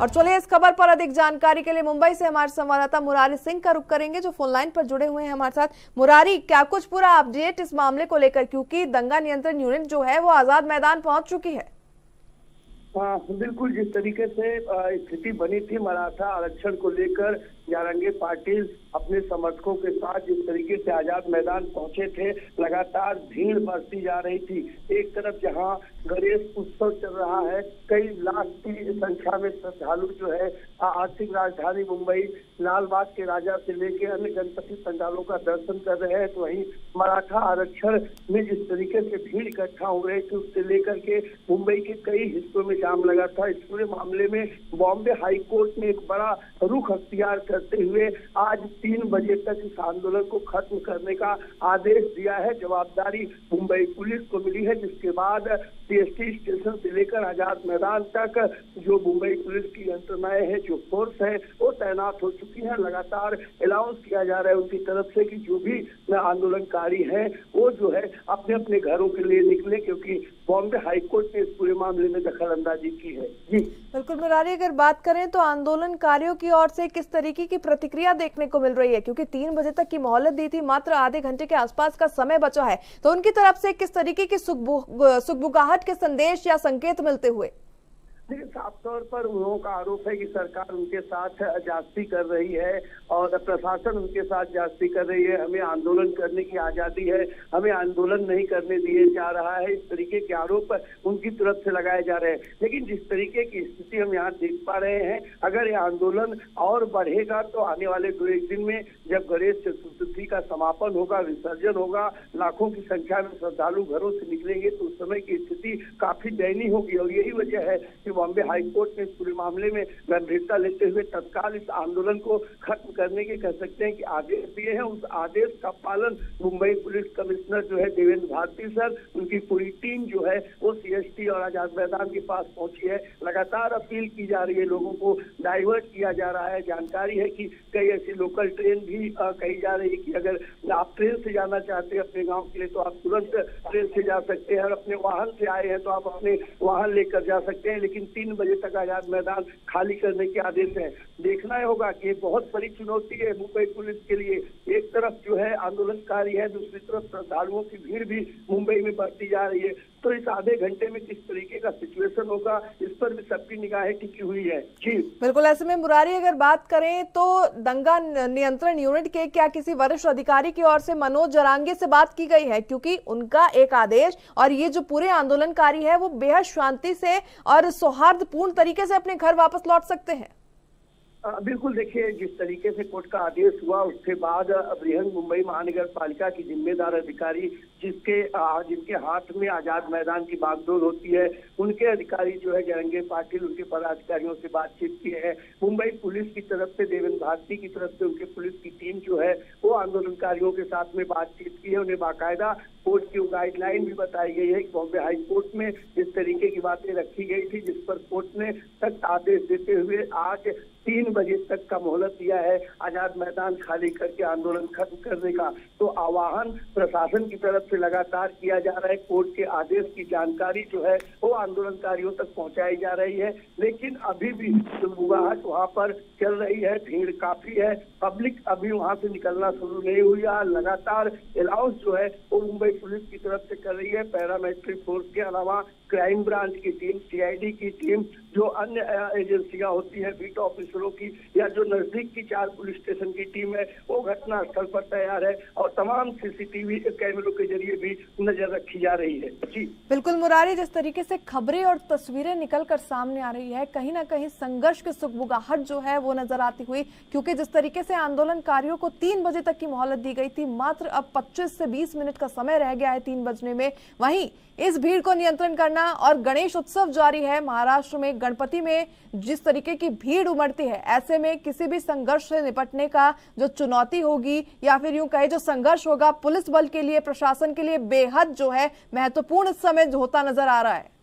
और चलिए इस खबर पर अधिक जानकारी के लिए मुंबई से हमारे संवाददाता मुरारी सिंह का रुख करेंगे, जो फोन लाइन पर जुड़े हुए हैं हमारे साथ। मुरारी, क्या कुछ पूरा अपडेट इस मामले को लेकर, क्योंकि दंगा नियंत्रण यूनिट जो है वो आजाद मैदान पहुंच चुकी है। बिल्कुल, जिस तरीके से स्थिति बनी थी मराठा आरक्षण को लेकर, जारंगे पाटिल अपने समर्थकों के साथ जिस तरीके से आजाद मैदान पहुंचे थे, लगातार भीड़ बढ़ती जा रही थी। एक तरफ जहां गणेश उत्सव चल रहा है, कई लाख की संख्या में श्रद्धालु जो है आर्थिक राजधानी मुंबई लाल बाग के राजा से लेकर अन्य गणपति पंडालों का दर्शन कर रहे हैं, तो वहीं मराठा आरक्षण में जिस तरीके से भीड़ इकट्ठा हो रही थी, उससे लेकर के मुंबई के कई हिस्सों में जाम लगा था। इस पूरे मामले में बॉम्बे हाई कोर्ट ने एक बड़ा रुख अख्तियार करते हुए आज 3 बजे तक इस आंदोलन को खत्म करने का आदेश दिया है। जवाबदारी मुंबई पुलिस को मिली है, जिसके बाद सीएसटी स्टेशन से लेकर आजाद मैदान तक जो मुंबई पुलिस की यंत्रणाएं हैं, जो फोर्स है, वो तैनात हो चुकी है। लगातार अनाउंस किया जा रहा है उनकी तरफ से कि जो भी आंदोलनकारी हैं वो जो है अपने अपने घरों के लिए निकले, क्योंकि बॉम्बे हाईकोर्ट ने इस पूरे मामले में दखल अंदाजी की है। जी बिल्कुल मुरारी, अगर बात करें तो आंदोलनकारियों की ओर से किस तरीके की प्रतिक्रिया देखने को मिल रही है, क्योंकि 3 बजे तक की मोहलत दी थी, मात्र आधे घंटे के आसपास का समय बचा है, तो उनकी तरफ से किस तरीके की सुगबुगाहट के संदेश या संकेत मिलते हुए? देखिए, साफ तौर पर उन लोगों का आरोप है कि सरकार उनके साथ ज्यादती कर रही है और प्रशासन उनके साथ ज्यादती कर रही है। हमें आंदोलन करने की आजादी है, हमें आंदोलन नहीं करने दिए जा रहा है, इस तरीके के आरोप उनकी तरफ से लगाए जा रहे हैं। लेकिन जिस तरीके की स्थिति हम यहाँ देख पा रहे हैं, अगर ये आंदोलन और बढ़ेगा तो आने वाले 2-1 दिन में जब गणेश चतुर्थी का समापन होगा, विसर्जन होगा, लाखों की संख्या में श्रद्धालु घरों से निकलेंगे, तो उस समय की स्थिति काफी दयनीय होगी। और यही वजह है कि बॉम्बे हाईकोर्ट ने इस पूरे मामले में गंभीरता लेते हुए तत्काल इस आंदोलन को खत्म करने के कह सकते हैं कि आदेश दिए हैं। उस आदेश का पालन मुंबई पुलिस कमिश्नर जो है देवेंद्र भारती सर, उनकी पूरी टीम जो है वो सीएसटी और आजाद मैदान के पास पहुंची है। लगातार अपील की जा रही है, लोगों को डाइवर्ट किया जा रहा है। जानकारी है कि कई ऐसी लोकल ट्रेन भी कही जा रही है कि अगर आप ट्रेन से जाना चाहते हैं अपने गाँव के लिए तो आप तुरंत ट्रेन से जा सकते हैं, और अपने वाहन से आए हैं तो आप अपने वाहन लेकर जा सकते हैं। लेकिन 3 बजे तक आजाद मैदान खाली करने के आदेश है। देखना होगा कि बहुत बड़ी चुनौती है मुंबई पुलिस के लिए। एक तरफ जो है आंदोलनकारी है, दूसरी तरफ श्रद्धालुओं की भीड़ भी मुंबई में बढ़ती जा रही है। तो इस आधे घंटे में किस तरीके का सिचुएशन होगा, इस पर भी सबकी निगाहें टिकी हुई है। जी बिल्कुल, ऐसे में मुरारी अगर बात करें तो दंगा नियंत्रण यूनिट के क्या किसी वरिष्ठ अधिकारी की ओर से मनोज जरांगे से बात की गई है, क्योंकि उनका एक आदेश और ये जो पूरे आंदोलनकारी है वो बेहद शांति से और सौहार्दपूर्ण तरीके से अपने घर वापस लौट सकते हैं? बिल्कुल, देखिए, जिस तरीके से कोर्ट का आदेश हुआ उसके बाद बृहन मुंबई महानगर पालिका की जिम्मेदार अधिकारी जिनके हाथ में आजाद मैदान की बागडोर होती है, उनके अधिकारी जो है जारंगे पाटिल, उनके पदाधिकारियों से बातचीत की है। मुंबई पुलिस की तरफ से देवेंद्र भारती की तरफ से उनके पुलिस की टीम जो है वो आंदोलनकारियों के साथ में बातचीत की है। उन्हें बाकायदा कोर्ट की गाइडलाइन भी बताई गई है कि बॉम्बे हाई कोर्ट में इस तरीके की बातें रखी गई थी, जिस पर कोर्ट ने सख्त आदेश देते हुए आज 3 बजे तक का मोहलत दिया है आजाद मैदान खाली करके आंदोलन खत्म करने का। तो आह्वान प्रशासन की तरफ से लगातार किया जा रहा है। कोर्ट के आदेश की जानकारी जो है वो आंदोलनकारियों तक पहुंचाई जा रही है, लेकिन अभी भी सुगबुगाहट वहां पर चल रही है, भीड़ काफी है, पब्लिक अभी वहां से निकलना शुरू नहीं हुई है। लगातार अलाउंस जो है वो मुंबई पुलिस की तरफ से कर रही है। पैरामिलिट्री फोर्स के अलावा क्राइम ब्रांच की टीम, सीआईडी की टीम, जो अन्य एजेंसियां होती है, बीट ऑफिसरों की या जो नजदीक की 4 पुलिस स्टेशन की टीम है, वो घटना स्थल पर तैयार है और तमाम सीसीटीवी कैमरों के जरिए भी नजर रखी जा रही है। जी बिल्कुल मुरारी, जिस तरीके से खबरें और तस्वीरें निकलकर सामने आ रही है, कहीं ना कहीं संघर्ष की सुगबुगाहट जो है वो नजर आती हुई, क्योंकि जिस तरीके से आंदोलनकारियों को 3 बजे तक की मोहलत दी गई थी, मात्र अब 25 से 20 मिनट का समय रह गया है 3 बजने में। वहीं इस भीड़ को नियंत्रण करना, और गणेश उत्सव जारी है महाराष्ट्र में, गणपति में जिस तरीके की भीड़ उमड़ती है, ऐसे में किसी भी संघर्ष से निपटने का जो चुनौती होगी या फिर यूं कहे जो संघर्ष होगा, पुलिस बल के लिए, प्रशासन के लिए बेहद जो है महत्वपूर्ण समय होता नजर आ रहा है।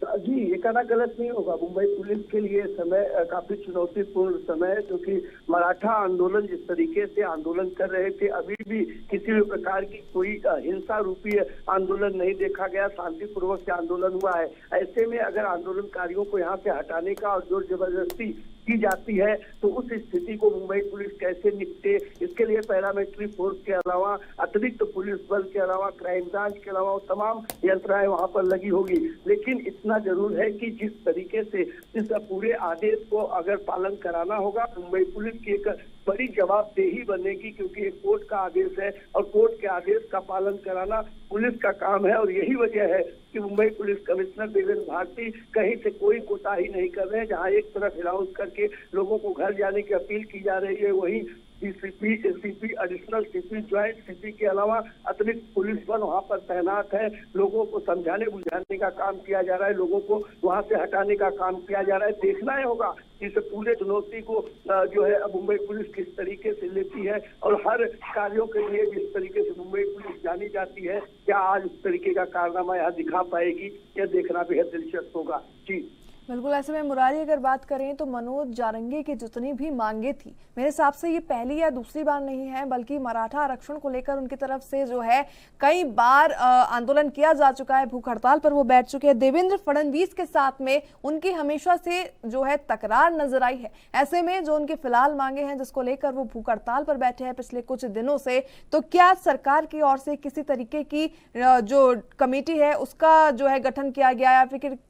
जी, ये कहना गलत नहीं होगा। मुंबई पुलिस के लिए समय काफी चुनौतीपूर्ण समय है, क्योंकि मराठा आंदोलन जिस तरीके से आंदोलन कर रहे थे, अभी भी किसी भी प्रकार की कोई हिंसा रूपी आंदोलन नहीं देखा गया, शांतिपूर्वक से आंदोलन हुआ है। ऐसे में अगर आंदोलनकारियों को यहाँ से हटाने का और जोर जबरदस्ती की जाती है तो उस स्थिति को मुंबई पुलिस कैसे निपटे, इसके लिए पैरामिलिट्री फोर्स के अलावा, अतिरिक्त पुलिस बल के अलावा, क्राइम ब्रांच के अलावा तमाम यंत्रणाएं वहां पर लगी होगी। लेकिन इतना जरूर है कि जिस तरीके से इस पूरे आदेश को अगर पालन कराना होगा, मुंबई पुलिस की एक बड़ी जवाबदेही बनेगी, क्योंकि एक कोर्ट का आदेश है और कोर्ट के आदेश का पालन कराना पुलिस का काम है। और यही वजह है कि मुंबई पुलिस कमिश्नर देवेंद्र भारती कहीं से कोई कोताही नहीं कर रहे हैं। जहां एक तरफ अनाउंस करके लोगों को घर जाने की अपील की जा रही है, वहीं DCP, ACP, additional CP, joint CP के अलावा अतिरिक्त पुलिस बल वहां पर तैनात है। लोगों को समझाने बुझाने का काम किया जा रहा है, लोगों को वहां से हटाने का काम किया जा रहा है। देखना ही होगा इस पूरे चुनौती को जो है मुंबई पुलिस किस तरीके से लेती है, और हर कार्यों के लिए जिस तरीके से मुंबई पुलिस जानी जाती है, क्या आज उस तरीके का कारनामा यहाँ दिखा पाएगी, यह देखना बेहद दिलचस्प होगा। जी बिल्कुल। ऐसे में मुरारी, अगर बात करें तो मनोज जारंगी की जितनी भी मांगे थी, मेरे हिसाब से ये पहली या दूसरी बार नहीं है, बल्कि मराठा आरक्षण को लेकर उनकी तरफ से जो है कई बार आंदोलन किया जा चुका है, भूख हड़ताल पर वो बैठ चुके हैं। देवेंद्र फडणवीस के साथ में उनकी हमेशा से जो है तकरार नजर आई है। ऐसे में जो उनकी फिलहाल मांगे हैं, जिसको लेकर वो भूख हड़ताल पर बैठे हैं पिछले कुछ दिनों से, तो क्या सरकार की ओर से किसी तरीके की जो कमेटी है उसका जो है गठन किया गया,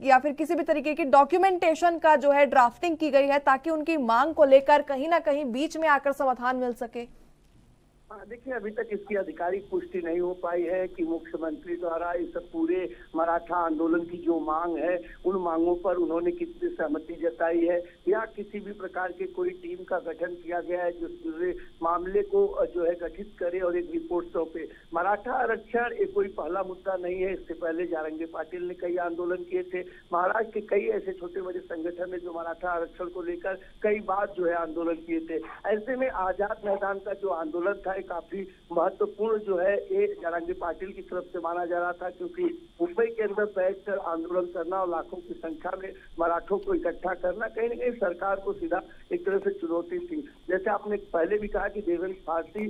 या फिर किसी भी तरीके की डॉक्यूमेंटेशन का जो है ड्राफ्टिंग की गई है, ताकि उनकी मांग को लेकर कहीं ना कहीं बीच में आकर समाधान मिल सके? देखिए, अभी तक इसकी आधिकारिक पुष्टि नहीं हो पाई है कि मुख्यमंत्री द्वारा इस पूरे मराठा आंदोलन की जो मांग है, उन मांगों पर उन्होंने कितनी सहमति जताई है, या किसी भी प्रकार के कोई टीम का गठन किया गया है जो पूरे मामले को जो है गठित करे और एक रिपोर्ट सौंपे। मराठा आरक्षण एक कोई पहला मुद्दा नहीं है। इससे पहले जारंगी पाटिल ने कई आंदोलन किए थे। महाराष्ट्र के कई ऐसे छोटे बड़े संगठन है जो मराठा आरक्षण को लेकर कई बार जो है आंदोलन किए थे। ऐसे में आजाद मैदान का जो आंदोलन था काफी महत्वपूर्ण जो है ये जारंगी पाटिल की तरफ से माना जा रहा था, क्योंकि मुंबई के अंदर बैठकर आंदोलन करना और लाखों की संख्या में मराठों को इकट्ठा करना कहीं न कहीं सरकार को सीधा एक तरह से चुनौती थी। जैसे आपने पहले भी कहा कि देवेंद्र भारती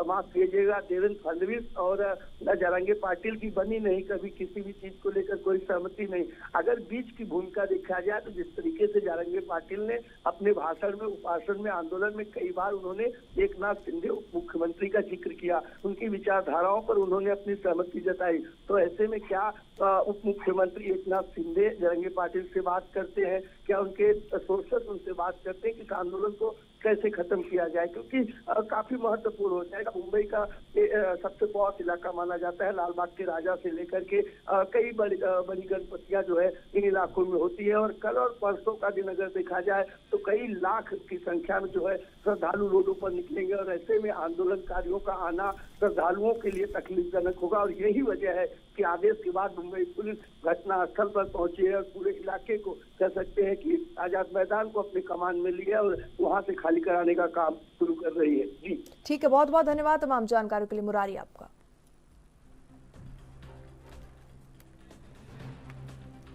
माफ कीजिएगा, देवेंद्र फडणवीस और जारंगी पाटिल की बनी नहीं कभी किसी भी चीज को लेकर कोई सहमति नहीं। अगर बीच की भूमिका देखा जाए तो जिस तरीके से जारंगी पाटिल ने अपने भाषण में, उपभाषण में, आंदोलन में कई बार उन्होंने एकनाथ शिंदे मुख्यमंत्री का जिक्र किया, उनकी विचारधाराओं पर उन्होंने अपनी सहमति जताई। तो ऐसे में क्या उप मुख्यमंत्री एकनाथ शिंदे जारंगी पाटिल से बात करते हैं? क्या उनके सोर्सेस उनसे बात करते हैं कि इस आंदोलन को कैसे खत्म किया जाए? क्योंकि काफी महत्वपूर्ण हो जाएगा। मुंबई का सबसे पॉश इलाका माना जाता है। लाल बाग के राजा से लेकर के कई बड़ी गणपतियां जो है इन इलाकों में होती है, और कल और परसों का दिन अगर देखा जाए तो कई लाख की संख्या में जो है श्रद्धालु रोडों पर निकलेंगे, और ऐसे में आंदोलनकारियों का आना श्रद्धालुओं के लिए तकलीफजनक होगा। और यही वजह है कि आदेश के बाद मुंबई पुलिस घटनास्थल पर पहुंची है और पूरे इलाके को कह सकते हैं कि आजाद मैदान को अपनी कमान में लिया और वहां से खाली कराने का काम शुरू कर रही है। जी ठीक है, बहुत बहुत धन्यवाद तमाम जानकारियों के लिए मुरारी आपका।